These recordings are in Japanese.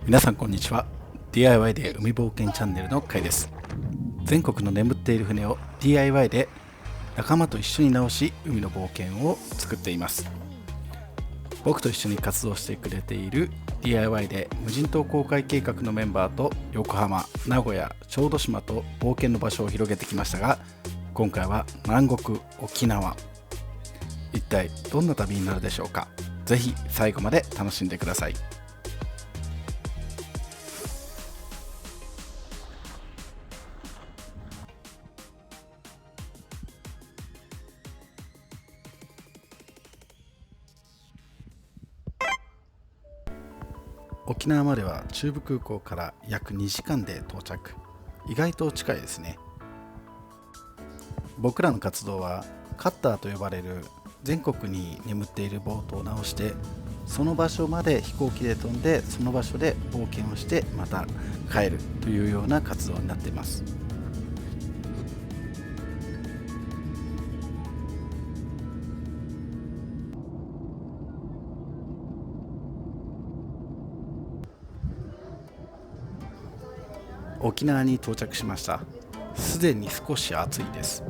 皆さんこんにちは。 DIY で海冒険チャンネルのKaiです。全国の眠っている船を DIY で仲間と一緒に直し、海の冒険を作っています。僕と一緒に活動してくれている DIY で無人島公開計画のメンバーと横浜、名古屋、小豆島と冒険の場所を広げてきましたが、今回は南国沖縄。一体どんな旅になるでしょうか。ぜひ最後まで楽しんでください。沖縄までは中部空港から約2時間で到着。意外と近いですね。僕らの活動はカッターと呼ばれる全国に眠っているボートを直して、その場所まで飛行機で飛んで、その場所で冒険をしてまた帰るというような活動になっています。沖縄に到着しました。すでに少し暑いです。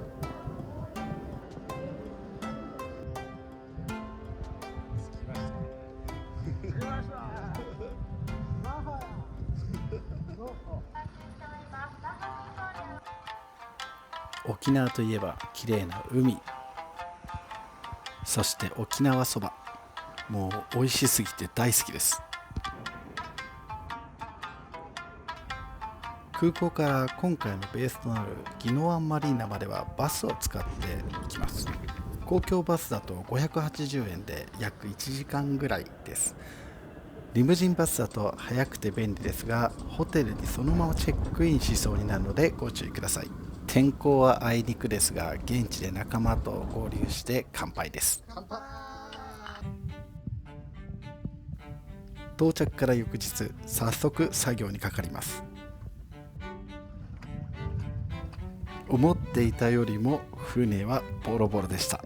沖縄といえば綺麗な海、そして沖縄そば、もう美味しすぎて大好きです。空港から今回のベースとなる宜野湾マリーナまではバスを使って行きます。公共バスだと580円で約1時間ぐらいです。リムジンバスだと早くて便利ですが、ホテルにそのままチェックインしそうになるのでご注意ください。天候はあいにくですが、現地で仲間と合流して乾杯です。到着から翌日、早速作業にかかります。思っていたよりも船はボロボロでした。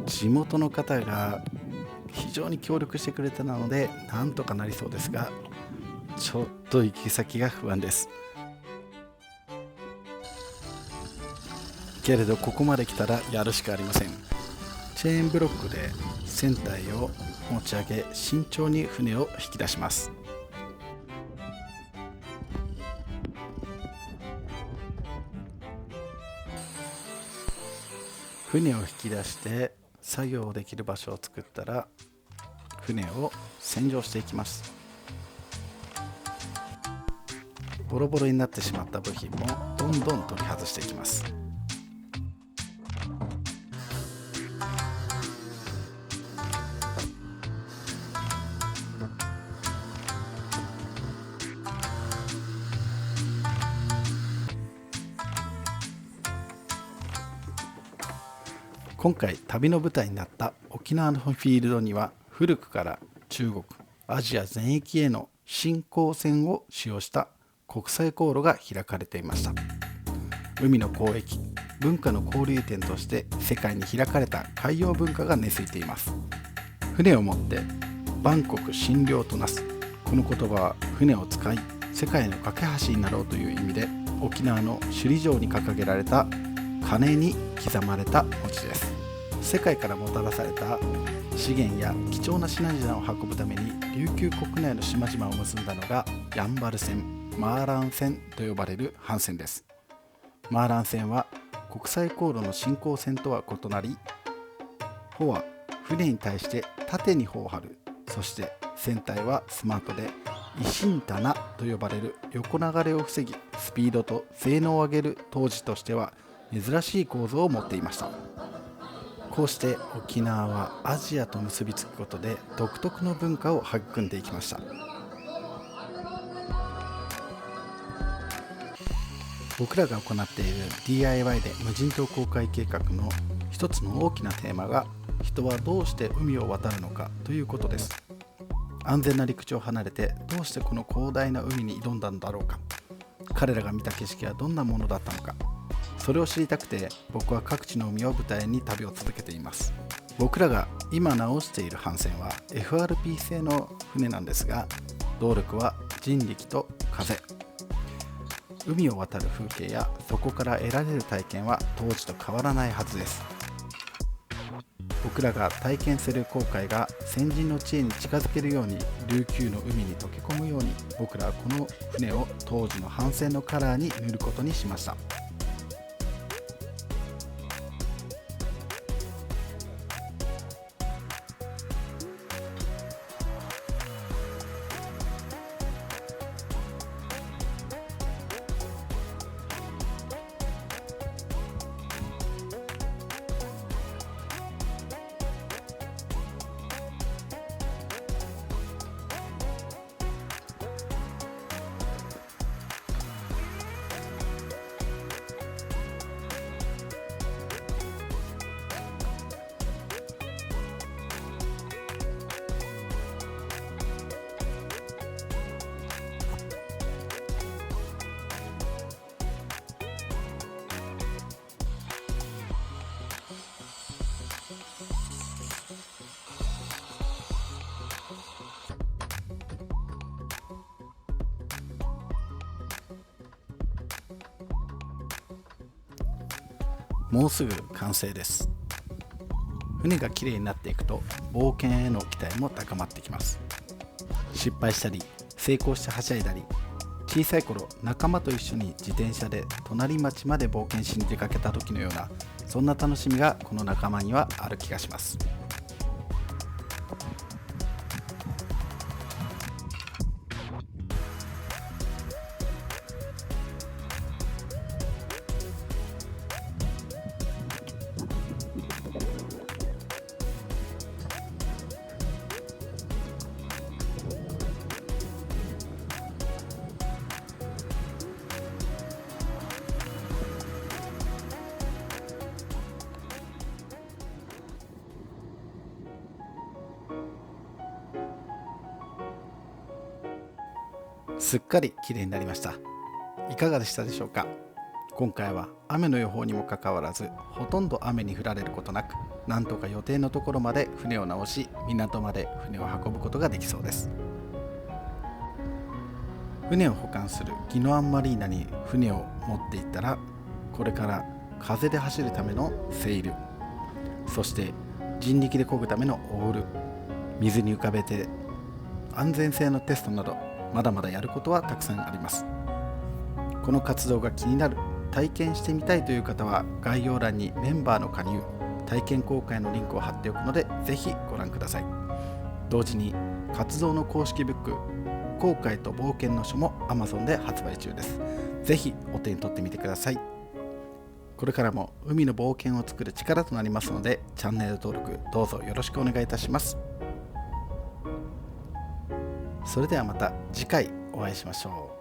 地元の方が非常に協力してくれたのでなんとかなりそうですが、ちょっと行き先が不安です。けれどここまで来たらやるしかありません。チェーンブロックで船体を持ち上げ、慎重に船を引き出します。船を引き出して作業できる場所を作ったら、船を洗浄していきます。ボロボロになってしまった部品もどんどん取り外していきます。今回旅の舞台になった沖縄のフィールドには、古くから中国、アジア全域への新港船を使用した国際航路が開かれていました。海の交易、文化の交流点として世界に開かれた海洋文化が根付いています。船を持って万国診療となす。この言葉は船を使い世界の架け橋になろうという意味で、沖縄の首里城に掲げられた鐘に刻まれた文字です。世界からもたらされた資源や貴重な品々を運ぶために琉球国内の島々を結んだのがやんばる船、マーラン船と呼ばれる帆船です。マーラン船は国際航路の新港船とは異なり、帆は船に対して縦に帆を張る。そして船体はスマートで、維新棚と呼ばれる横流れを防ぎ、スピードと性能を上げる当時としては珍しい構造を持っていました。こうして沖縄はアジアと結びつくことで独特の文化を育んでいきました。僕らが行っている DIY で無人島公開計画の一つの大きなテーマが、人はどうして海を渡るのかということです。安全な陸地を離れてどうしてこの広大な海に挑んだんだろうか。彼らが見た景色はどんなものだったのか。それを知りたくて、僕は各地の海を舞台に旅を続けています。僕らが今直している帆船は FRP 製の船なんですが、動力は人力と風。海を渡る風景やそこから得られる体験は当時と変わらないはずです。僕らが体験する航海が先人の知恵に近づけるように琉球の海に溶け込むように、僕らはこの船を当時の帆船のカラーに塗ることにしました。もうすぐ完成です。船がきれいになっていくと冒険への期待も高まってきます。失敗したり成功してはしゃいだり、小さい頃仲間と一緒に自転車で隣町まで冒険しに出かけた時のような、そんな楽しみがこの仲間にはある気がします。すっかり綺麗になりました。いかがでしたでしょうか。今回は雨の予報にもかかわらず、ほとんど雨に降られることなく、なんとか予定のところまで船を直し、港まで船を運ぶことができそうです。船を保管する宜野湾マリーナに船を持っていったら、これから風で走るためのセイル、そして人力で漕ぐためのオール、水に浮かべて安全性のテストなど、まだまだやることはたくさんあります。この活動が気になる、体験してみたいという方は、概要欄にメンバーの加入、体験公開のリンクを貼っておくので、ぜひご覧ください。同時に活動の公式ブック、航海と冒険の書も Amazon で発売中です。ぜひお手に取ってみてください。これからも海の冒険を作る力となりますので、チャンネル登録どうぞよろしくお願いいたします。それではまた次回お会いしましょう。